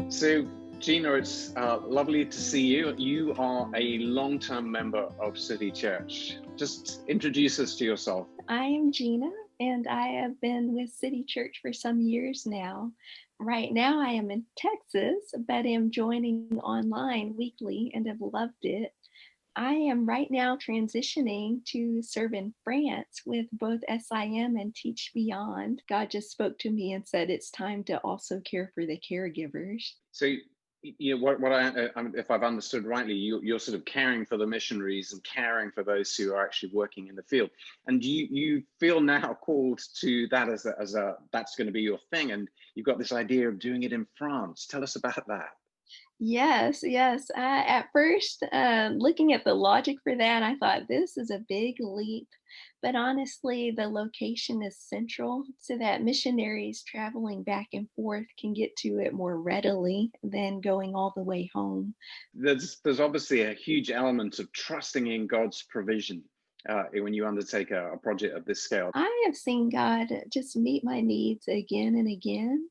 So, Gina, it's lovely to see you. You are a long-term member of City Church. Just introduce us to yourself. I am Gina, and I have been with City Church for some years now. Right now, I am in Texas, but am joining online weekly and have loved it. I am right now transitioning to serve in France with both SIM and Teach Beyond. God just spoke to me and said it's time to also care for the caregivers. So, if I've understood rightly, you're sort of caring for the missionaries and caring for those who are actually working in the field. And you feel now called to that as a that's going to be your thing, and you've got this idea of doing it in France. Tell us about that. Yes, yes. At first, looking at the logic for that, I thought this is a big leap. But honestly, the location is central so that missionaries traveling back and forth can get to it more readily than going all the way home. There's obviously a huge element of trusting in God's provision when you undertake a project of this scale. I have seen God just meet my needs again and again.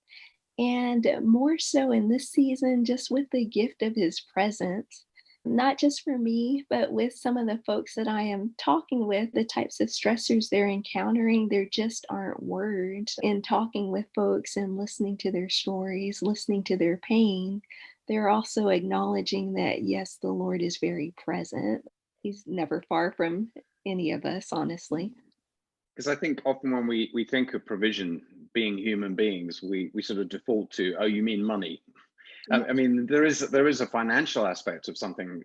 And more so in this season, just with the gift of his presence, not just for me, but with some of the folks that I am talking with, the types of stressors they're encountering, there just aren't words. In talking with folks and listening to their stories, listening to their pain, they're also acknowledging that, yes, the Lord is very present. He's never far from any of us, honestly. Because I think often when we think of provision being human beings, we sort of default to, oh, you mean money. I mean, there is a financial aspect of something,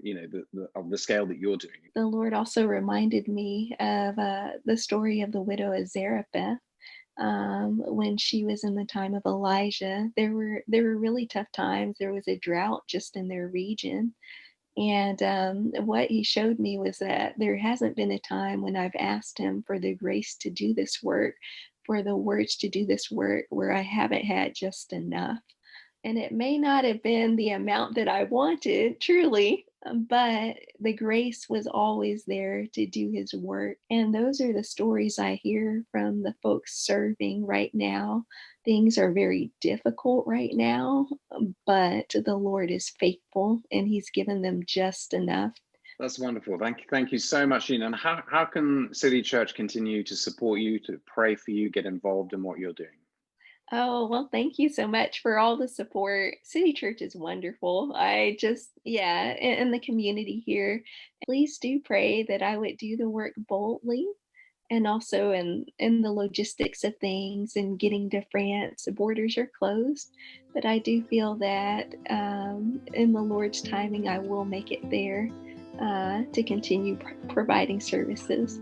of the scale that you're doing. The Lord also reminded me of the story of the widow of Zarephath. When she was in the time of Elijah, there were really tough times. There was a drought just in their region, and what he showed me was that there hasn't been a time when I've asked him for the grace to do this work, for the words to do this work, where I haven't had just enough. And it may not have been the amount that I wanted, truly, but the grace was always there to do his work. And those are the stories I hear from the folks serving right now. Things are very difficult right now, but the Lord is faithful and he's given them just enough. That's wonderful. Thank you so much, Ian. And how can City Church continue to support you, to pray for you, get involved in what you're doing? Oh, well, thank you so much for all the support. City Church is wonderful. I just, yeah, in the community here, please do pray that I would do the work boldly and also in the logistics of things and getting to France. The borders are closed, but I do feel that in the Lord's timing, I will make it there to continue providing services.